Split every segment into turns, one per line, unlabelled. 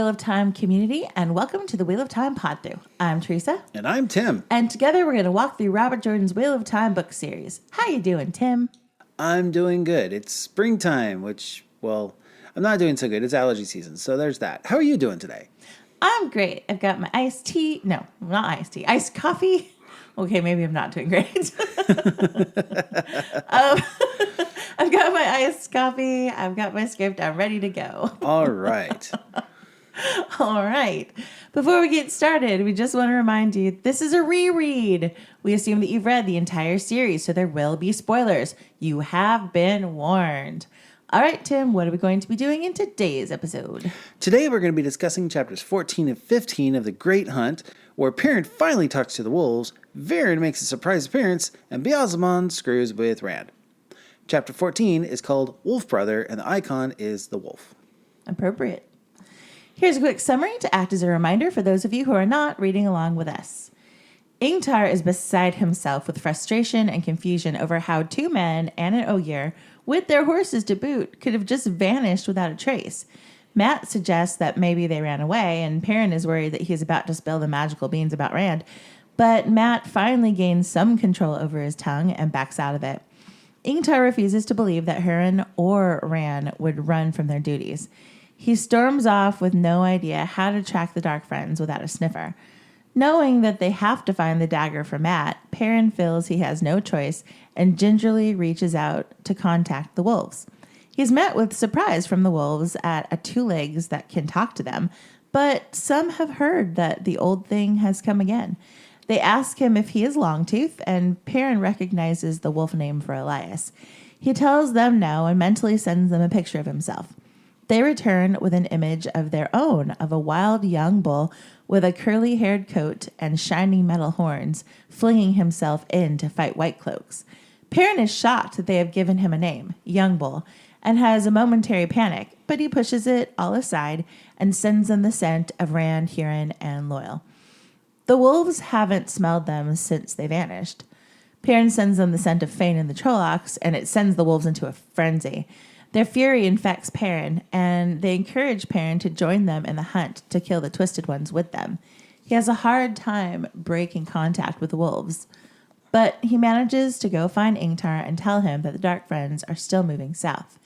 Wheel of Time community, and welcome to the Wheel of Time Pod-Thru. I'm Teresa.
And I'm Tim.
And together we're going to walk through Robert Jordan's Wheel of Time book series. How you doing, Tim?
I'm doing good. It's springtime, which, well, I'm not doing so good. It's allergy season, so there's that. How are you doing today?
I'm great. I've got my iced tea. No, not iced tea. Iced coffee. Okay, maybe I'm not doing great. I've got my iced coffee. I've got my script. I'm ready to go.
All right.
All right. Before we get started, we just want to remind you, this is a reread. We assume that you've read the entire series, so there will be spoilers. You have been warned. All right, Tim, what are we going to be doing in today's episode?
Today we're going to be discussing chapters 14 and 15 of The Great Hunt, where Perrin finally talks to the wolves, Varen makes a surprise appearance, and Beelzebub screws with Rand. Chapter 14 is called Wolf Brother, and the icon is the wolf.
Appropriate. Here's a quick summary to act as a reminder for those of you who are not reading along with us. Ingtar is beside himself with frustration and confusion over how two men and an ogier, with their horses to boot, could have just vanished without a trace. Matt suggests that maybe they ran away, and Perrin is worried that he's about to spill the magical beans about Rand. But Matt finally gains some control over his tongue and backs out of it. Ingtar refuses to believe that Hurin or Rand would run from their duties. He storms off with no idea how to track the Dark Friends without a sniffer. Knowing that they have to find the dagger for Matt, Perrin feels he has no choice and gingerly reaches out to contact the wolves. He's met with surprise from the wolves at a two legs that can talk to them, but some have heard that the old thing has come again. They ask him if he is Longtooth, and Perrin recognizes the wolf name for Elias. He tells them no and mentally sends them a picture of himself. They return with an image of their own of a wild young bull with a curly-haired coat and shiny metal horns, flinging himself in to fight White Cloaks. Perrin is shocked that they have given him a name, Young Bull, and has a momentary panic, but he pushes it all aside and sends them the scent of Rand, Hurin, and Loyal. The wolves haven't smelled them since they vanished. Perrin sends them the scent of Fane and the Trollocs, and it sends the wolves into a frenzy. Their fury infects Perrin, and they encourage Perrin to join them in the hunt to kill the Twisted Ones with them. He has a hard time breaking contact with the wolves, but he manages to go find Ingtar and tell him that the Dark Friends are still moving south.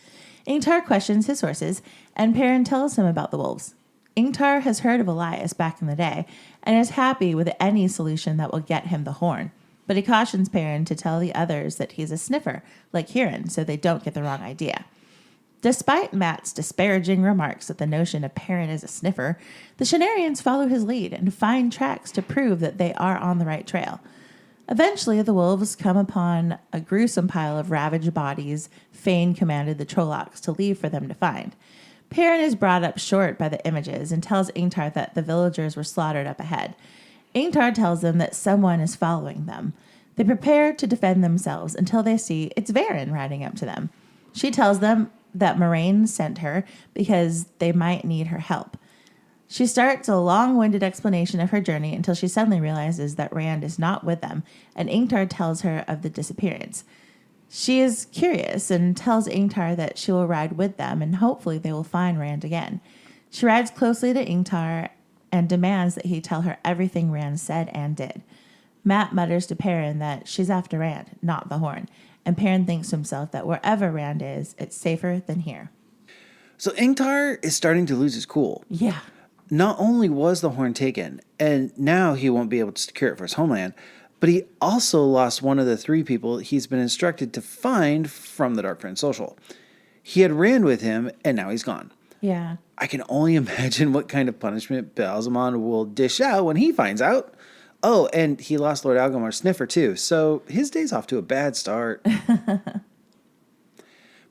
Ingtar questions his sources, and Perrin tells him about the wolves. Ingtar has heard of Elias back in the day and is happy with any solution that will get him the horn, but he cautions Perrin to tell the others that he's a sniffer, like Hurin, so they don't get the wrong idea. Despite Matt's disparaging remarks that the notion of Perrin is a sniffer, the Shenarians follow his lead and find tracks to prove that they are on the right trail. Eventually, the wolves come upon a gruesome pile of ravaged bodies Fane commanded the Trollocs to leave for them to find. Perrin is brought up short by the images and tells Ingtar that the villagers were slaughtered up ahead. Ingtar tells them that someone is following them. They prepare to defend themselves until they see it's Varen riding up to them. She tells them that Moraine sent her because they might need her help. She starts a long-winded explanation of her journey until she suddenly realizes that Rand is not with them, and Ingtar tells her of the disappearance. She is curious and tells Ingtar that she will ride with them and hopefully they will find Rand again. She rides closely to Ingtar and demands that he tell her everything Rand said and did. Matt mutters to Perrin that she's after Rand, not the horn, and Perrin thinks to himself that wherever Rand is, it's safer than here.
So Ingtar is starting to lose his cool.
Yeah.
Not only was the horn taken, and now he won't be able to secure it for his homeland, but he also lost one of the three people he's been instructed to find from the Dark Friend Social. He had Rand with him, and now he's gone.
Yeah.
I can only imagine what kind of punishment Beelzebub will dish out when he finds out. Oh, and he lost Lord Algamar's sniffer too, so his day's off to a bad start.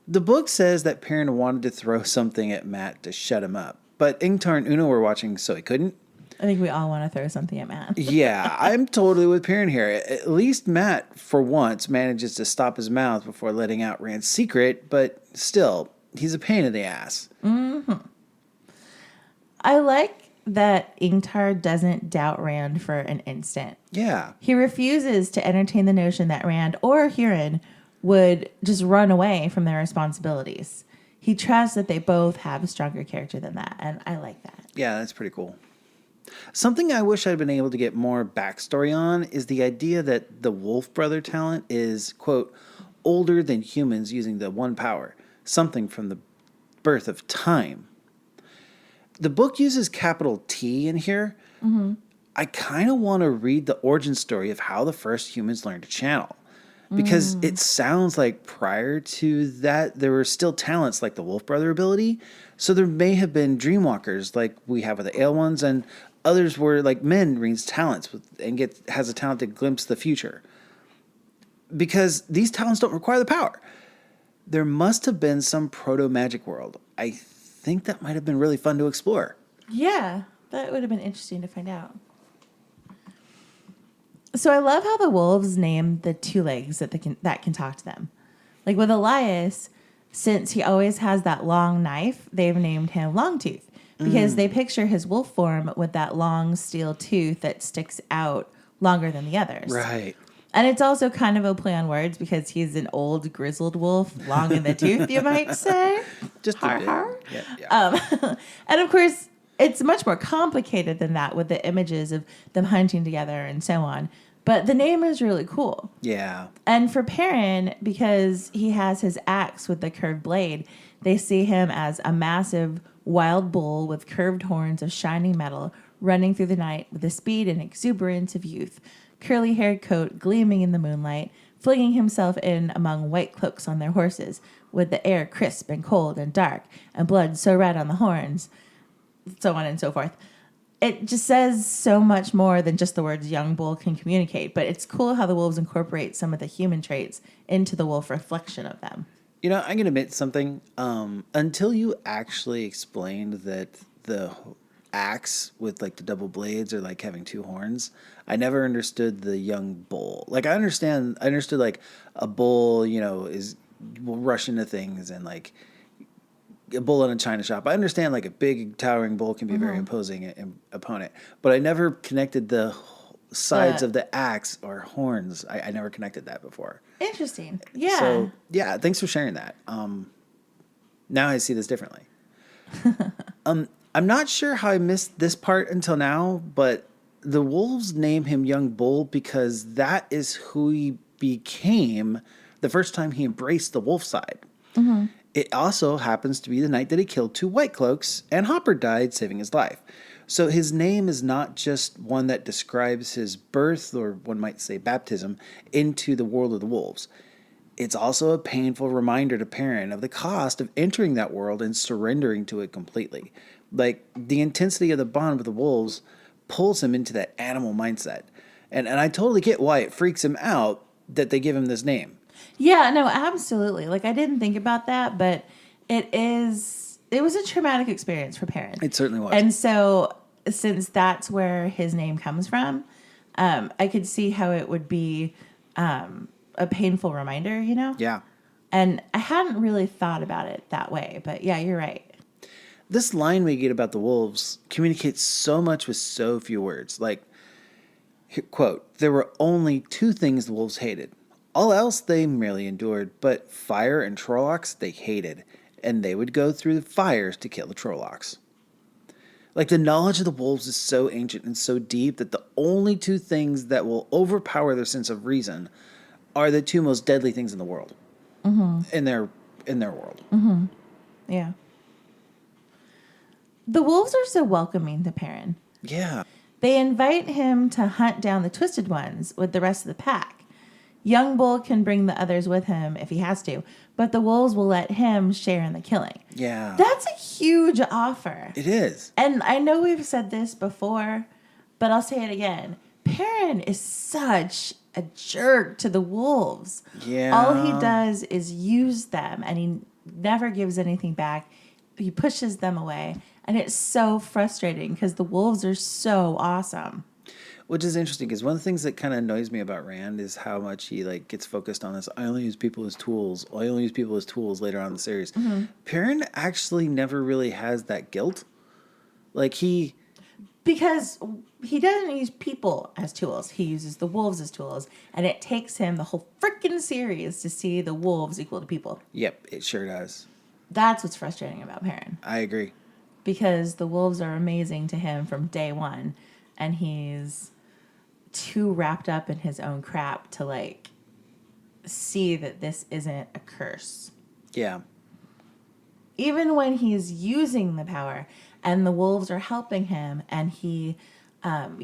The book says that Perrin wanted to throw something at Matt to shut him up, but Ingtar and Una were watching, so he couldn't.
I think we all want to throw something at Matt.
Yeah, I'm totally with Perrin here. At least Matt, for once, manages to stop his mouth before letting out Rand's secret, but still, he's a pain in the ass.
Mm-hmm. I like that Ingtar doesn't doubt Rand for an instant.
Yeah.
He refuses to entertain the notion that Rand or Hurin would just run away from their responsibilities. he trusts that they both have a stronger character than that. And I like that.
Yeah, that's pretty cool. Something I wish I'd been able to get more backstory on is the idea that the Wolf Brother talent is, quote, older than humans using the one power, something from the birth of time. The book uses capital T in here. Mm-hmm. I kind of want to read the origin story of how the first humans learned to channel. Because it sounds like prior to that, there were still talents like the Wolf Brother ability. So there may have been dreamwalkers like we have with the Ale ones, and others were like Men reads talents and has a talent to glimpse the future. Because these talents don't require the power. There must have been some proto-magic world. I think that might have been really fun to explore.
Yeah, that would have been interesting to find out. So I love how the wolves name the two legs that can talk to them. Like with Elias, since he always has that long knife, they've named him Longtooth because they picture his wolf form with that long steel tooth that sticks out longer than the others.
Right.
And it's also kind of a play on words because he's an old grizzled wolf, long in the tooth, you might say.
Just
har,
a bit.
har.
Yeah.
And of course, it's much more complicated than that with the images of them hunting together and so on. But the name is really cool.
Yeah.
And for Perrin, because he has his axe with the curved blade, they see him as a massive wild bull with curved horns of shining metal running through the night with the speed and exuberance of youth, curly-haired coat gleaming in the moonlight, flinging himself in among white cloaks on their horses, with the air crisp and cold and dark, and blood so red on the horns, so on and so forth. It just says so much more than just the words young bull can communicate, but it's cool how the wolves incorporate some of the human traits into the wolf reflection of them.
You know, I'm going to admit something. Until you actually explained that the axe with like the double blades or like having two horns, I never understood the young bull. Like I understood like a bull, will rush into things and like a bull in a china shop. I understand like a big towering bull can be a very imposing opponent, but I never connected the sides of the axe or horns. I never connected that before.
Interesting. Yeah.
So yeah, thanks for sharing that. Now I see this differently. I'm not sure how I missed this part until now, but the wolves name him Young Bull because that is who he became the first time he embraced the wolf side. Mm-hmm. It also happens to be the night that he killed two White Cloaks and Hopper died, saving his life. So his name is not just one that describes his birth, or one might say baptism, into the world of the wolves. It's also a painful reminder to Perrin of the cost of entering that world and surrendering to it completely. Like, the intensity of the bond with the wolves pulls him into that animal mindset. And I totally get why it freaks him out that they give him this name.
Yeah, no, absolutely. Like, I didn't think about that, but it was a traumatic experience for Perrin.
It certainly was.
And so, since that's where his name comes from, I could see how it would be a painful reminder,
Yeah.
And I hadn't really thought about it that way, but yeah, you're right.
This line we get about the wolves communicates so much with so few words. Like, quote, there were only two things the wolves hated. All else they merely endured, but fire and Trollocs they hated, and they would go through the fires to kill the Trollocs. Like, the knowledge of the wolves is so ancient and so deep that the only two things that will overpower their sense of reason are the two most deadly things in the world. Mm-hmm. In their world.
Mm-hmm. Yeah. The wolves are so welcoming to Perrin.
Yeah.
They invite him to hunt down the Twisted Ones with the rest of the pack. Young Bull can bring the others with him if he has to, but the wolves will let him share in the killing.
Yeah.
That's a huge offer.
It is.
And I know we've said this before, but I'll say it again. Perrin is such a jerk to the wolves.
Yeah.
All he does is use them, and he never gives anything back. He pushes them away, and it's so frustrating because the wolves are so awesome.
Which is interesting because one of the things that kind of annoys me about Rand is how much he like gets focused on this. I only use people as tools. I only use people as tools later on in the series. Mm-hmm. Perrin actually never really has that guilt.
Because he doesn't use people as tools. He uses the wolves as tools. And it takes him the whole freaking series to see the wolves equal to people.
Yep, it sure does.
That's what's frustrating about Perrin.
I agree.
Because the wolves are amazing to him from day one, and he's too wrapped up in his own crap to like see that this isn't a curse.
Yeah.
Even when he's using the power and the wolves are helping him and he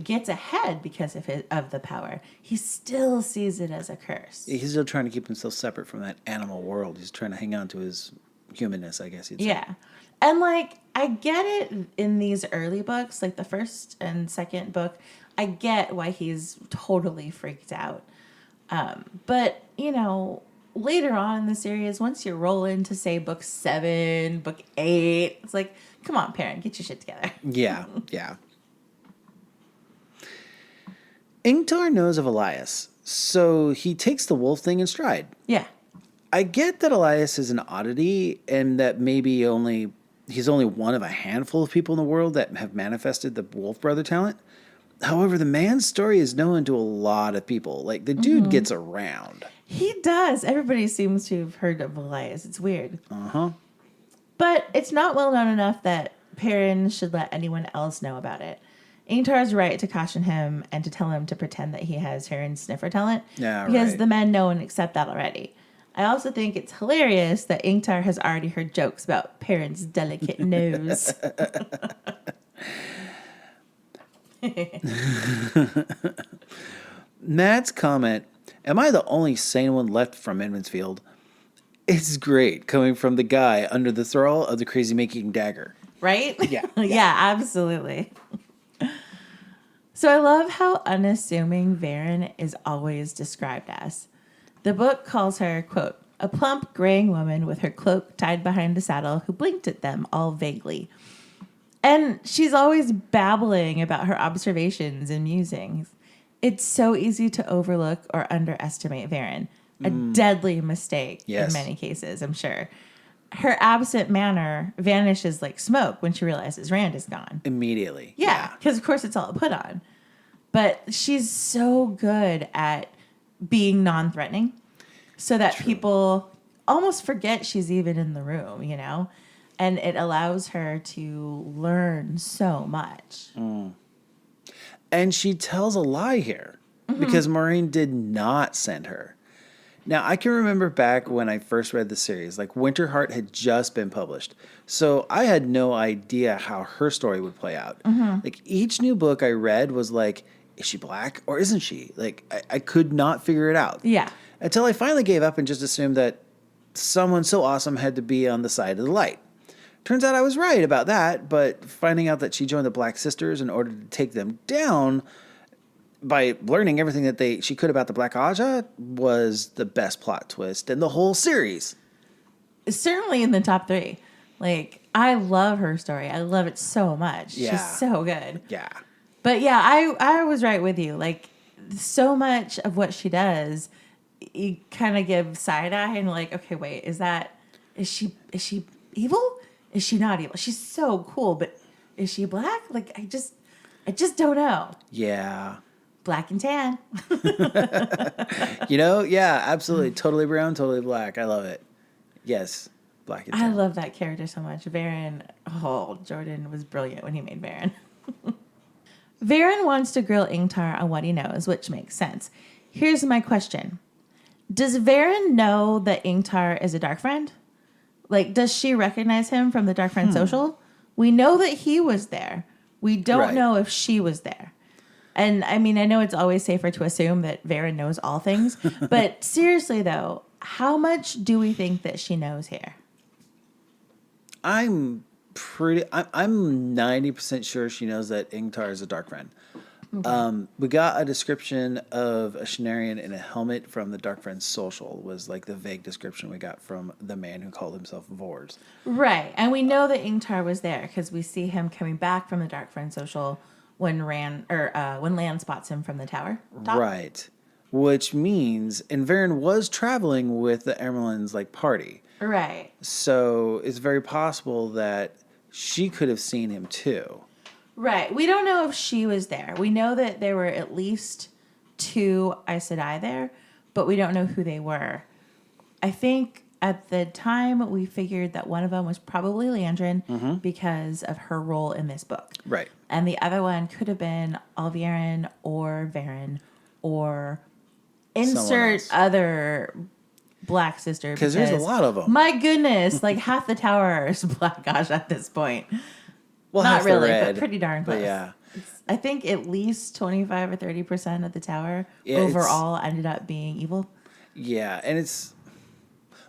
gets ahead because of the power, he still sees it as a curse.
He's still trying to keep himself separate from that animal world. He's trying to hang on to his humanness, I guess you'd say.
Yeah. And like, I get it in these early books, like the first and second book, I get why he's totally freaked out. But, you know, later on in the series, once you roll into, say, book 7, book 8, it's like, come on, Perrin, get your shit together.
Yeah, yeah. Ingtar knows of Elias, so he takes the wolf thing in stride.
Yeah.
I get that Elias is an oddity and that maybe he's only one of a handful of people in the world that have manifested the wolf brother talent. However, the man's story is known to a lot of people. Like, the dude gets around.
He does. Everybody seems to have heard of Elias. It's weird.
Uh-huh.
But it's not well known enough that Perrin should let anyone else know about it. Ingtar's right to caution him and to tell him to pretend that he has Perrin's sniffer talent.
Yeah,
because
right.
the men know and accept that already. I also think it's hilarious that Ingtar has already heard jokes about Perrin's delicate nose.
Matt's comment, "Am I the only sane one left from Edmondsfield?" It's great coming from the guy under the thrall of the crazy making dagger.
Right?
Yeah.
Yeah, absolutely. So I love how unassuming Varen is always described as. The book calls her, quote, a plump, graying woman with her cloak tied behind a saddle who blinked at them all vaguely. And she's always babbling about her observations and musings. It's so easy to overlook or underestimate Varen. A deadly mistake in many cases, I'm sure. Her absent manner vanishes like smoke when she realizes Rand is gone.
Immediately.
Yeah, because of course it's all a put on. But she's so good at being non-threatening so that people almost forget she's even in the room, you know? And it allows her to learn so much.
And she tells a lie here because Maureen did not send her. Now, I can remember back when I first read the series, like Winterheart had just been published. So I had no idea how her story would play out. Like each new book I read was like, is she black or isn't she? Like I could not figure it out.
Yeah.
Until I finally gave up and just assumed that someone so awesome had to be on the side of the light. Turns out I was right about that, but finding out that she joined the Black Sisters in order to take them down by learning everything that she could about the Black Aja was the best plot twist in the whole series.
Certainly in the top 3. Like, I love her story. I love it so much.
Yeah.
She's so good.
Yeah.
But yeah, I was right with you. Like, so much of what she does, you kind of give side eye and like, okay, wait, is she evil? Is she not evil? She's so cool, but is she black? Like, I just don't know.
Yeah.
Black and tan.
Yeah, absolutely. Totally brown, totally black. I love it. Yes, black and tan.
I love that character so much. Varen, Jordan was brilliant when he made Varen. Varen wants to grill Ingtar on what he knows, which makes sense. Here's my question. Does Varen know that Ingtar is a dark friend? Like, does she recognize him from the Dark Friend Social? We know that he was there. We don't know if she was there. And, I mean, I know it's always safer to assume that Varen knows all things. But seriously, though, how much do we think that she knows here?
I'm 90% sure she knows that Ingtar is a dark friend. Okay. We got a description of a Shenarian in a helmet from the Dark Friends Social was like the vague description we got from the man who called himself Vors.
Right. And we know that Ingtar was there because we see him coming back from the Dark Friends Social when Lan spots him from the tower top.
Right. Which means, and Varen was traveling with the Emerlin's like party.
Right.
So it's very possible that she could have seen him too.
Right. We don't know if she was there. We know that there were at least 2 Aes Sedai there, but we don't know who they were. I think at the time, we figured that one of them was probably Landrin because of her role in this book.
Right.
And the other one could have been Alviren or Varen or insert other black sister.
Because there's a lot of them.
My goodness, like half the tower is Black Aja at this point.
Well,
not
half the
really,
red,
but pretty darn close.
But yeah.
I think at least 25 or 30% of the tower overall ended up being evil.
Yeah, and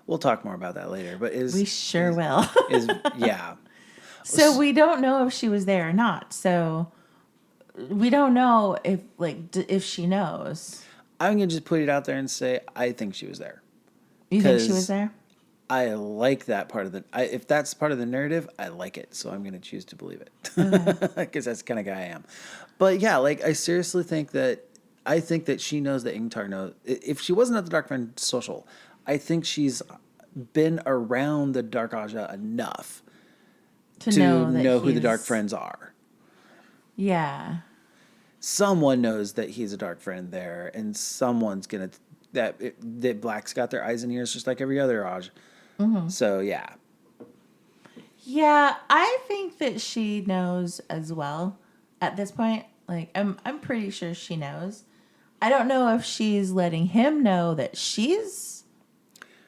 we'll talk more about that later, but
we sure will.
Yeah.
So we don't know if she was there or not. So we don't know if she knows.
I'm going to just put it out there and say I think she was there.
You think she was there?
I like that part of if that's part of the narrative, I like it. So I'm going to choose to believe it. Because that's the kind of guy I am. But yeah, like I seriously think that she knows that Ingtar knows. If she wasn't at the Dark Friend social, I think she's been around the Dark Aja enough to know who the Dark Friends are.
Yeah.
Someone knows that he's a Dark Friend there, and someone's gonna that Black's got their eyes and ears just like every other Aj. Mm-hmm. So yeah.
Yeah, I think that she knows as well at this point. Like I'm pretty sure she knows. I don't know if she's letting him know that she's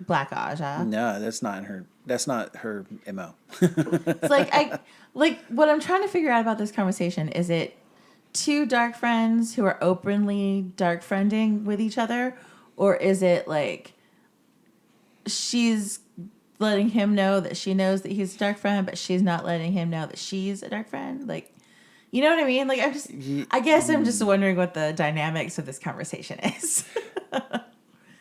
Black Aja.
No, that's not her. That's not her MO.
It's like what I'm trying to figure out about this conversation, is it two dark friends who are openly dark friending with each other, or is it like she's letting him know that she knows that he's a dark friend, but she's not letting him know that she's a dark friend? Like, you know what I mean? Like, I guess I'm just wondering what the dynamics of this conversation is.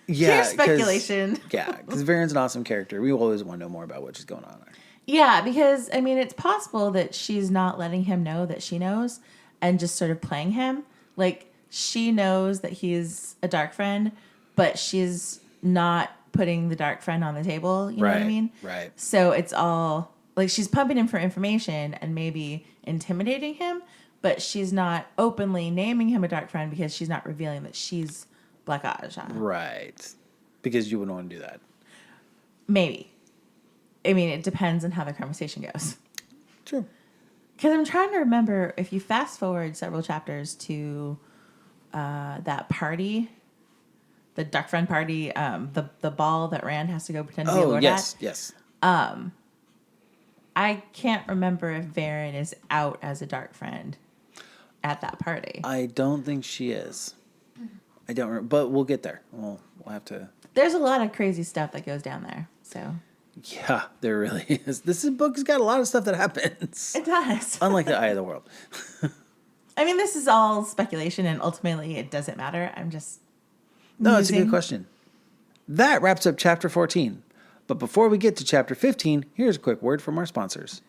Yeah,
pure speculation.
Because Varen's an awesome character. We always want to know more about what's going on there.
Yeah, because I mean, it's possible that she's not letting him know that she knows, and just sort of playing him. Like, she knows that he's a dark friend, but she's not putting the dark friend on the table. You know what I mean?
Right.
So it's all like she's pumping him for information and maybe intimidating him, but she's not openly naming him a dark friend because she's not revealing that she's Black Aja.
Right. Because you wouldn't want to do that.
Maybe. I mean, it depends on how the conversation goes.
True.
Because I'm trying to remember, if you fast forward several chapters to that party, the Dark Friend party, the ball that Rand has to go pretend to be a lord at.
Yes.
I can't remember if Varen is out as a Dark Friend at that party.
I don't think she is. I don't remember, but we'll get there. We'll have to.
There's a lot of crazy stuff that goes down there, so.
Yeah, there really is. This book has got a lot of stuff that happens.
It does.
Unlike the Eye of the World.
I mean, this is all speculation, and ultimately it doesn't matter. I'm just
No, it's a good question. That wraps up Chapter 14. But before we get to Chapter 15, here's a quick word from our sponsors.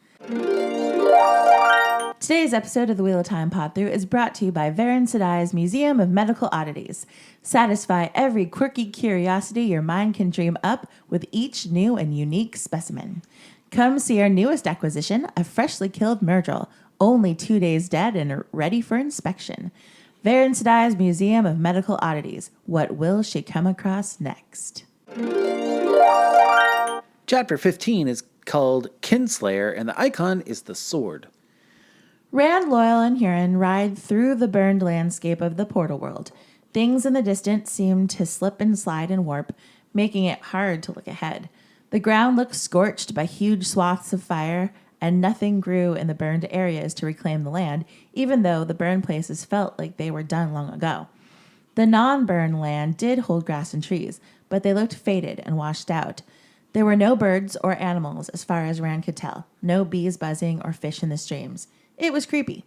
Today's episode of the Wheel of Time Pod-Thru is brought to you by Varen Sedai's Museum of Medical Oddities. Satisfy every quirky curiosity your mind can dream up with each new and unique specimen. Come see our newest acquisition, a freshly killed Myrtle, only 2 days dead and ready for inspection. Varen Sedai's Museum of Medical Oddities. What will she come across next?
Chapter 15 is called Kinslayer, and the icon is the sword.
Rand, Loyal, and Huron ride through the burned landscape of the portal world. Things in the distance seem to slip and slide and warp, making it hard to look ahead. The ground looks scorched by huge swaths of fire, and nothing grew in the burned areas to reclaim the land, even though the burned places felt like they were done long ago. The non-burned land did hold grass and trees, but they looked faded and washed out. There were no birds or animals as far as Rand could tell, no bees buzzing or fish in the streams. It was creepy.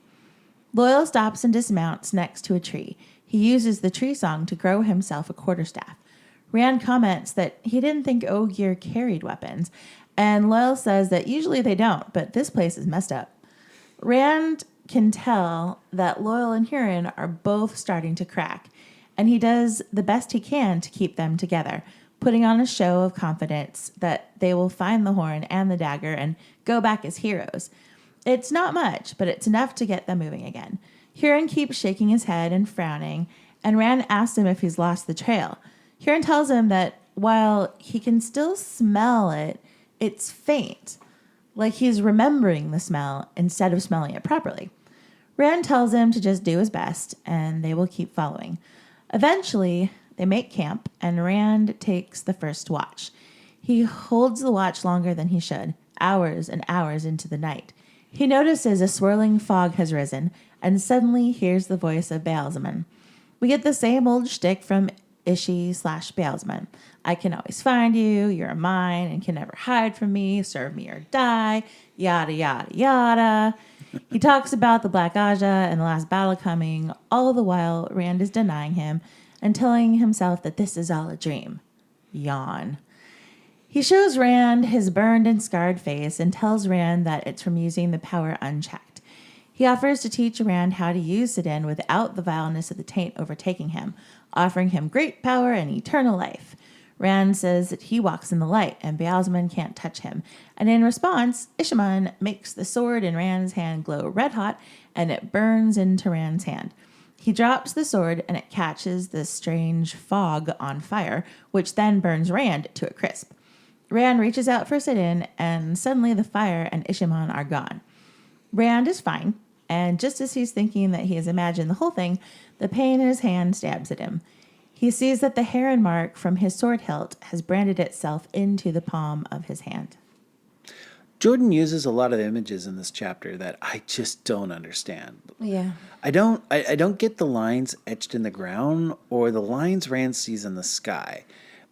Loyal stops and dismounts next to a tree. He uses the tree song to grow himself a quarterstaff. Rand comments that he didn't think Ogier carried weapons, and Loyal says that usually they don't, but this place is messed up. Rand can tell that Loyal and Huron are both starting to crack, and he does the best he can to keep them together, putting on a show of confidence that they will find the horn and the dagger and go back as heroes. It's not much, but it's enough to get them moving again. Huron keeps shaking his head and frowning, and Rand asks him if he's lost the trail. Huron tells him that while he can still smell it, it's faint, like he's remembering the smell instead of smelling it properly. Rand tells him to just do his best, and they will keep following. Eventually, they make camp, and Rand takes the first watch. He holds the watch longer than he should, hours and hours into the night. He notices a swirling fog has risen, and suddenly hears the voice of Baalzamon. We get the same old shtick from Ishi/Baalzamon. I can always find you, you're mine, and can never hide from me, serve me or die, yada, yada, yada. He talks about the Black Aja and the last battle coming, all the while Rand is denying him and telling himself that this is all a dream. Yawn. He shows Rand his burned and scarred face and tells Rand that it's from using the power unchecked. He offers to teach Rand how to use Sidin without the vileness of the taint overtaking him, offering him great power and eternal life. Rand says that he walks in the light and Baalzamon can't touch him. And in response, Ishamon makes the sword in Rand's hand glow red hot and it burns into Rand's hand. He drops the sword and it catches the strange fog on fire, which then burns Rand to a crisp. Rand reaches out for Sidin and suddenly the fire and Ishamon are gone. Rand is fine, and just as he's thinking that he has imagined the whole thing, the pain in his hand stabs at him. He sees that the heron mark from his sword hilt has branded itself into the palm of his hand.
Jordan uses a lot of images in this chapter that I just don't understand.
Yeah.
I don't get the lines etched in the ground or the lines Rand sees in the sky.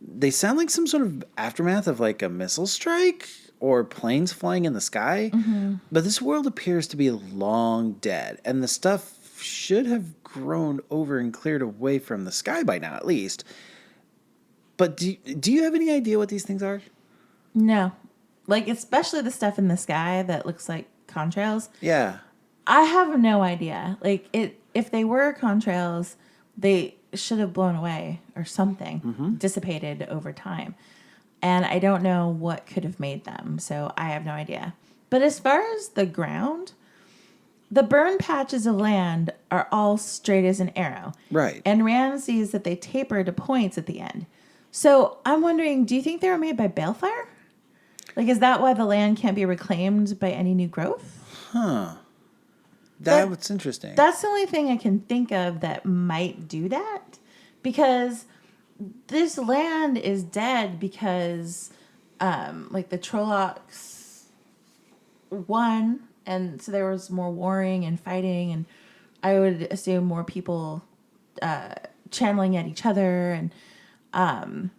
They sound like some sort of aftermath of like a missile strike or planes flying in the sky. Mm-hmm. But this world appears to be long dead, and the stuff should have grown over and cleared away from the sky by now, at least. But do you have any idea what these things are?
No. Like, especially the stuff in the sky that looks like contrails.
Yeah.
I have no idea. Like, if they were contrails, they should have blown away or something, dissipated over time. And I don't know what could have made them, so I have no idea. But as far as the ground, the burned patches of land are all straight as an arrow.
Right.
And Rand sees that they taper to points at the end. So I'm wondering, do you think they were made by balefire? Like, is that why the land can't be reclaimed by any new growth?
Huh. That's interesting.
That's the only thing I can think of that might do that. Because this land is dead because, like, the Trollocs won, and so there was more warring and fighting, and I would assume more people channeling at each other, and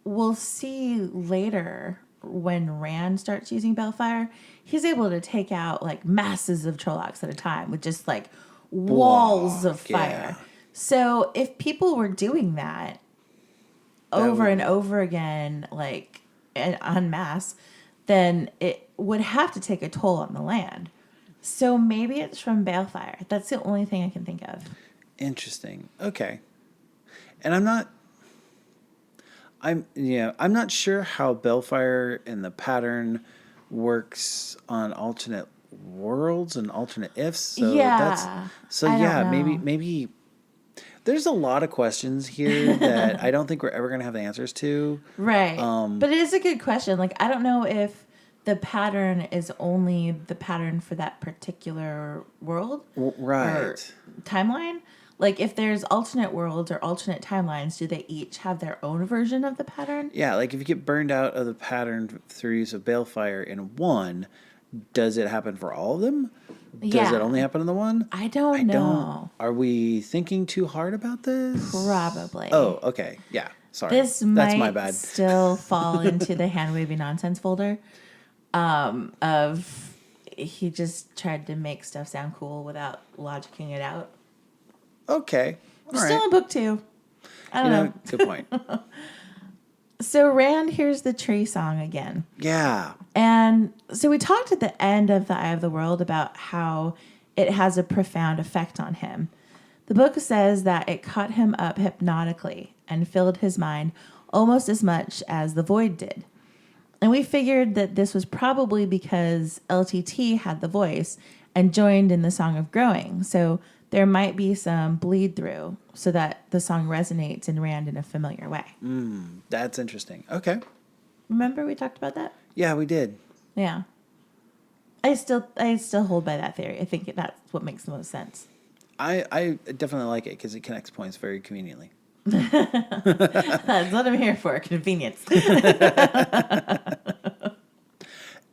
we'll see later when Rand starts using Balefire, he's able to take out, like, masses of Trollocs at a time with just, like, walls of fire. Yeah. So if people were doing that over and over again, like, en masse, then it would have to take a toll on the land. So maybe it's from Balefire. That's the only thing I can think of.
Interesting. Okay. And I'm not sure how Balefire and the pattern works on alternate worlds and alternate ifs. So maybe there's a lot of questions here that I don't think we're ever going to have the answers to.
Right. But it is a good question. Like, I don't know if the pattern is only the pattern for that particular world.
Right.
Or timeline. Like, if there's alternate worlds or alternate timelines, do they each have their own version of the pattern?
Yeah, like if you get burned out of the pattern through use of Balefire in one, does it happen for all of them? Does it only happen in the one?
I don't know.
Are we thinking too hard about this?
Probably.
Oh, okay. Yeah. Sorry.
That's my bad. Still fall into the hand-wavy nonsense folder of he just tried to make stuff sound cool without logicking it out.
Okay. All
Still in book 2. I don't know.
Good point.
So Rand hears the tree song again.
Yeah.
And so we talked at the end of The Eye of the World about how it has a profound effect on him. The book says that it caught him up hypnotically and filled his mind almost as much as the void did. And we figured that this was probably because LTT had the voice and joined in the Song of Growing. So there might be some bleed through so that the song resonates in Rand in a familiar way.
That's interesting. Okay.
Remember we talked about that?
Yeah, we did.
Yeah. I still hold by that theory. I think that's what makes the most sense.
I definitely like it because it connects points very conveniently.
That's what I'm here for, convenience.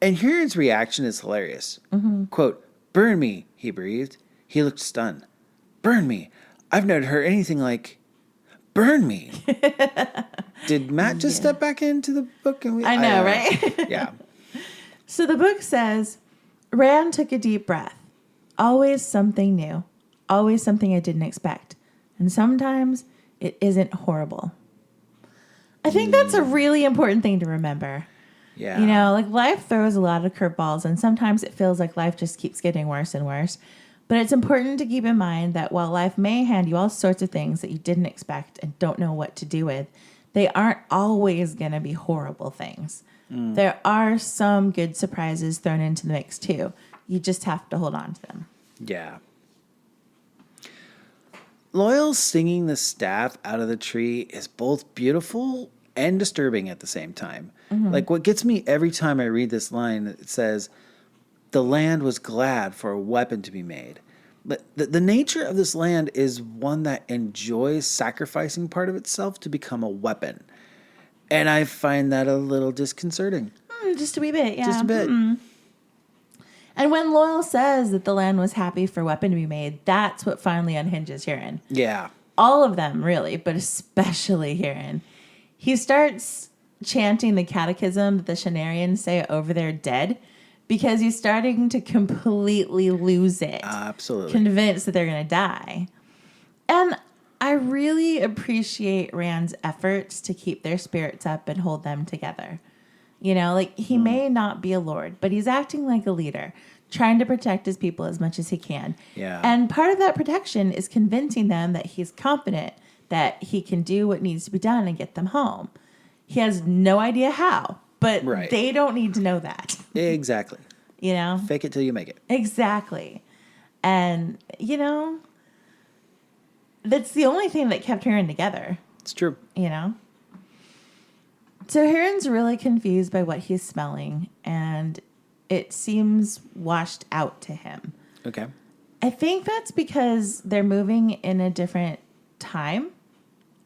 And Huron's reaction is hilarious. Quote, "Burn me," he breathed. He looked stunned. "Burn me? I've never heard anything like burn me." Did Matt just step back into the book? And
I know, right?
Yeah.
So the book says, Rand took a deep breath. Always something new. Always something I didn't expect. And sometimes it isn't horrible. I think that's a really important thing to remember.
Yeah.
You know, like life throws a lot of curveballs, and sometimes it feels like life just keeps getting worse and worse. But it's important to keep in mind that while life may hand you all sorts of things that you didn't expect and don't know what to do with, they aren't always going to be horrible things. There are some good surprises thrown into the mix too. You just have to hold on to them.
Yeah. Loyal singing the staff out of the tree is both beautiful and disturbing at the same time. Like what gets me every time I read this line, it says, "The land was glad for a weapon to be made." The nature of this land is one that enjoys sacrificing part of itself to become a weapon. And I find that a little disconcerting.
Just a wee bit, yeah.
Just a bit.
And when Loyal says that the land was happy for a weapon to be made, that's what finally unhinges Huron.
Yeah.
All of them, really, but especially Huron. He starts chanting the catechism that the Shanarians say over their dead because he's starting to completely lose it.
Absolutely.
Convinced that they're going to die. And I really appreciate Rand's efforts to keep their spirits up and hold them together. You know, like he may not be a lord, but he's acting like a leader, trying to protect his people as much as he can.
Yeah.
And part of that protection is convincing them that he's confident that he can do what needs to be done and get them home. He has no idea how, but they don't need to know that.
Exactly.
You know?
Fake it till you make it.
Exactly. And, you know, that's the only thing that kept Huron together.
It's true.
You know? So Huron's really confused by what he's smelling, and it seems washed out to him.
Okay.
I think that's because they're moving in a different time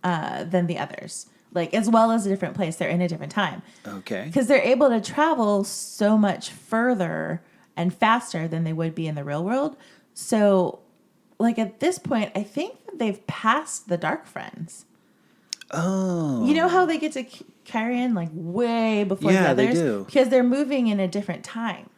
than the others. Like, as well as a different place, they're in a different time.
Okay.
Because they're able to travel so much further and faster than they would be in the real world. So, like, at this point, I think that they've passed the Dark Friends.
Oh.
You know how they get to Carrion, like, way before the others?
Yeah, they do.
Because they're moving in a different time.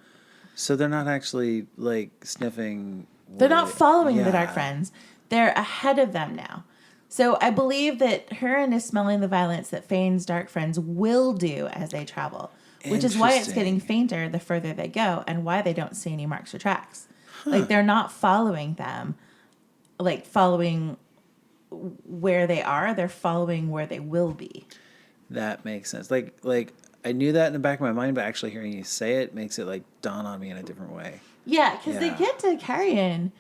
So they're not actually, like, sniffing...
They're not following the Dark Friends. They're ahead of them now. So I believe that Huron is smelling the violence that Fane's Dark Friends will do as they travel, which is why it's getting fainter the further they go and why they don't see any marks or tracks. Like, they're not following them, like, following where they are. They're following where they will be.
That makes sense. Like I knew that in the back of my mind, but actually hearing you say it makes it, like, dawn on me in a different way.
Yeah, because they get to Carrion,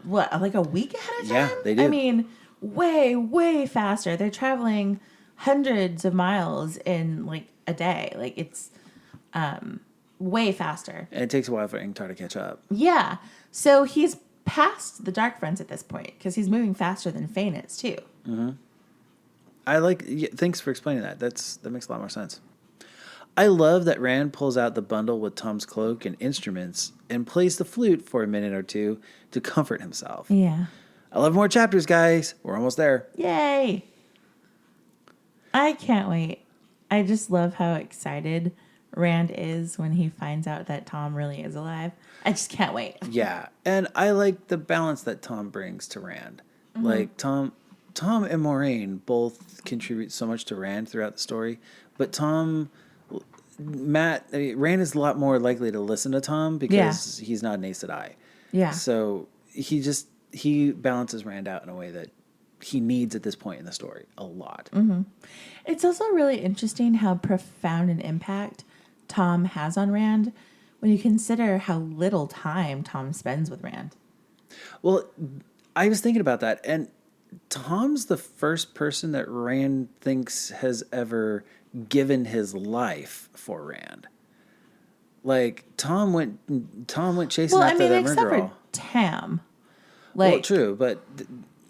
what, like a week ahead of time?
Yeah, they do.
I mean, way, way faster. They're traveling hundreds of miles in, like, a day. Like, it's way faster.
And it takes a while for Ingtar to catch up.
Yeah. So he's past the Dark Friends at this point because he's moving faster than Fane is, too.
Mm-hmm. Thanks for explaining that. That makes a lot more sense. I love that Rand pulls out the bundle with Tom's cloak and instruments and plays the flute for a minute or two to comfort himself.
Yeah.
11 more chapters, guys. We're almost there.
Yay. I can't wait. I just love how excited Rand is when he finds out that Tom really is alive. I just can't wait.
Yeah. And I like the balance that Tom brings to Rand. Mm-hmm. Like, Tom and Moraine both contribute so much to Rand throughout the story. But Rand is a lot more likely to listen to Tom because he's not an Aes Sedai. Yeah. So he balances Rand out in a way that he needs at this point in the story a lot.
Mm-hmm. It's also really interesting how profound an impact Tom has on Rand when you consider how little time Tom spends with Rand.
Well, I was thinking about that, and Tom's the first person that Rand thinks has ever given his life for Rand. Like Tom went chasing
Well, I
after
mean,
that
except
girl.
for Tam.
Well,
Like,
true, but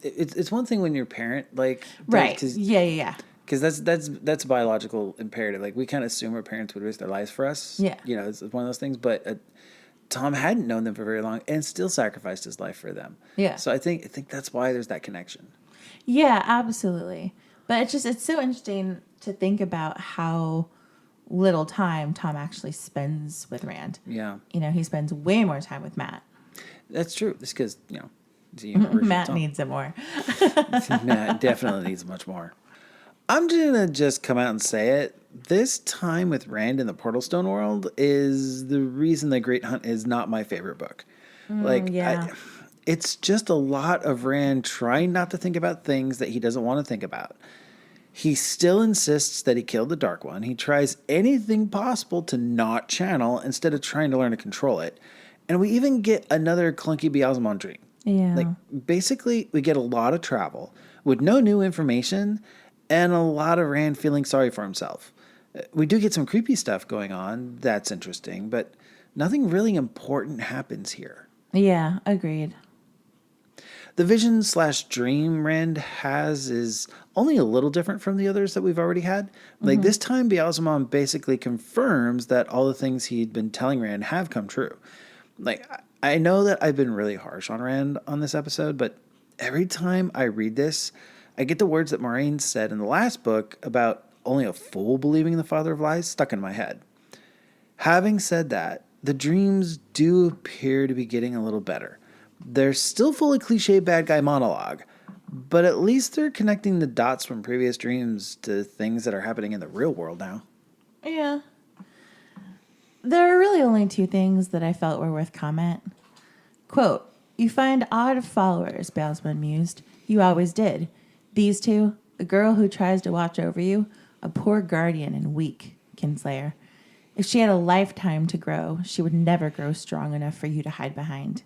it's one thing when you're a parent, like
right.
because
Yeah.
that's a biological imperative. Like we kind of assume our parents would risk their lives for us.
Yeah.
You know, it's one of those things. But Tom hadn't known them for very long and still sacrificed his life for them.
Yeah.
So I think that's why there's that connection.
Yeah, absolutely. But it's so interesting to think about how little time Tom actually spends with Rand.
Yeah,
You know, he spends way more time with Matt.
that's true. It's because it's a younger version of
Matt
Tom.
needs it more.
Matt definitely needs much more. I'm gonna just come out and say it. This time with Rand in the Portal Stone world is the reason The Great Hunt is not my favorite book.
Yeah.
It's just a lot of Rand trying not to think about things that he doesn't want to think about. He still insists that he killed the Dark One. He tries anything possible to not channel instead of trying to learn to control it. And we even get another clunky Beelzebub dream.
Yeah.
Like, basically, we get a lot of travel with no new information and a lot of Rand feeling sorry for himself. We do get some creepy stuff going on. That's interesting, but nothing really important happens here.
Yeah, agreed.
The vision/dream Rand has is only a little different from the others that we've already had. Like this time, Beelzebub basically confirms that all the things he'd been telling Rand have come true. Like, I know that I've been really harsh on Rand on this episode, but every time I read this, I get the words that Moraine said in the last book about only a fool believing in the father of lies stuck in my head. Having said that, the dreams do appear to be getting a little better. They're still full of cliche bad guy monologue, but at least they're connecting the dots from previous dreams to things that are happening in the real world now.
Yeah. There are really only two things that I felt were worth comment. Quote, "You find odd followers," Beelzebub mused. "You always did. These two, a girl who tries to watch over you, a poor guardian and weak, Kinslayer. If she had a lifetime to grow, she would never grow strong enough for you to hide behind."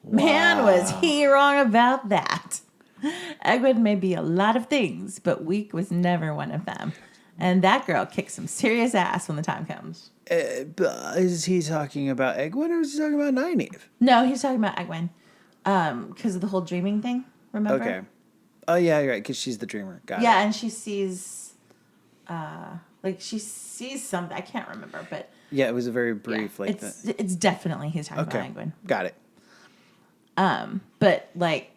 Wow. Man, was he wrong about that. Egwene may be a lot of things, but weak was never one of them. And that girl kicks some serious ass when the time comes.
Is he talking about Egwene or is he talking about Nynaeve?
No, he's talking about Egwene. Because of the whole dreaming thing, remember?
Okay. Oh, yeah, you're right, because she's the dreamer. Got it.
Yeah, and she sees, something. I can't remember, but...
Yeah, it was a very brief,
yeah, it's definitely he's talking about Egwene.
Got it.
But, like...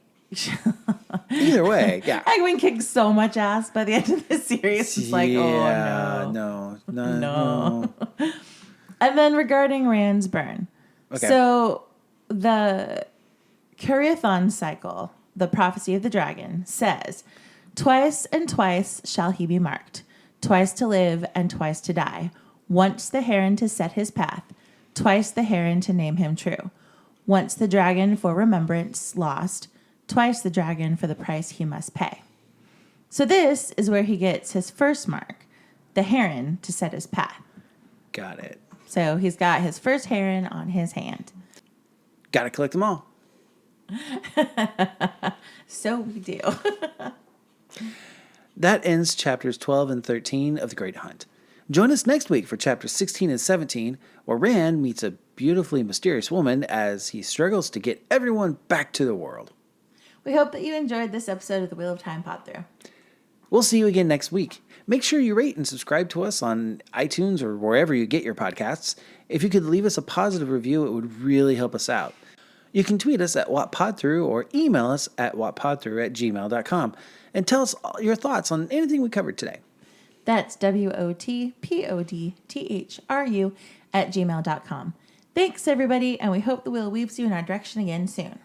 Either way, yeah.
Egwene kicks so much ass by the end of the series. It's like, oh, no. And then regarding Rand's burn.
Okay.
So, the Curiathon cycle, the prophecy of the dragon, says, "Twice and twice shall he be marked, twice to live and twice to die. Once the heron to set his path, twice the heron to name him true. Once the dragon for remembrance lost, twice the dragon for the price he must pay." So this is where he gets his first mark, the heron to set his path.
Got it.
So he's got his first heron on his hand.
Got to collect them all.
So we do.
That ends chapters 12 and 13 of The Great Hunt. Join us next week for chapters 16 and 17, where Rand meets a beautifully mysterious woman as he struggles to get everyone back to the world.
We hope that you enjoyed this episode of the Wheel of Time Pod-Thru.
We'll see you again next week. Make sure you rate and subscribe to us on iTunes or wherever you get your podcasts. If you could leave us a positive review, it would really help us out. You can tweet us at Pod-Thru or email us at whatpodthru@gmail.com and tell us your thoughts on anything we covered today.
That's WOTPODTHRU@gmail.com. Thanks, everybody, and we hope the wheel weaves you in our direction again soon.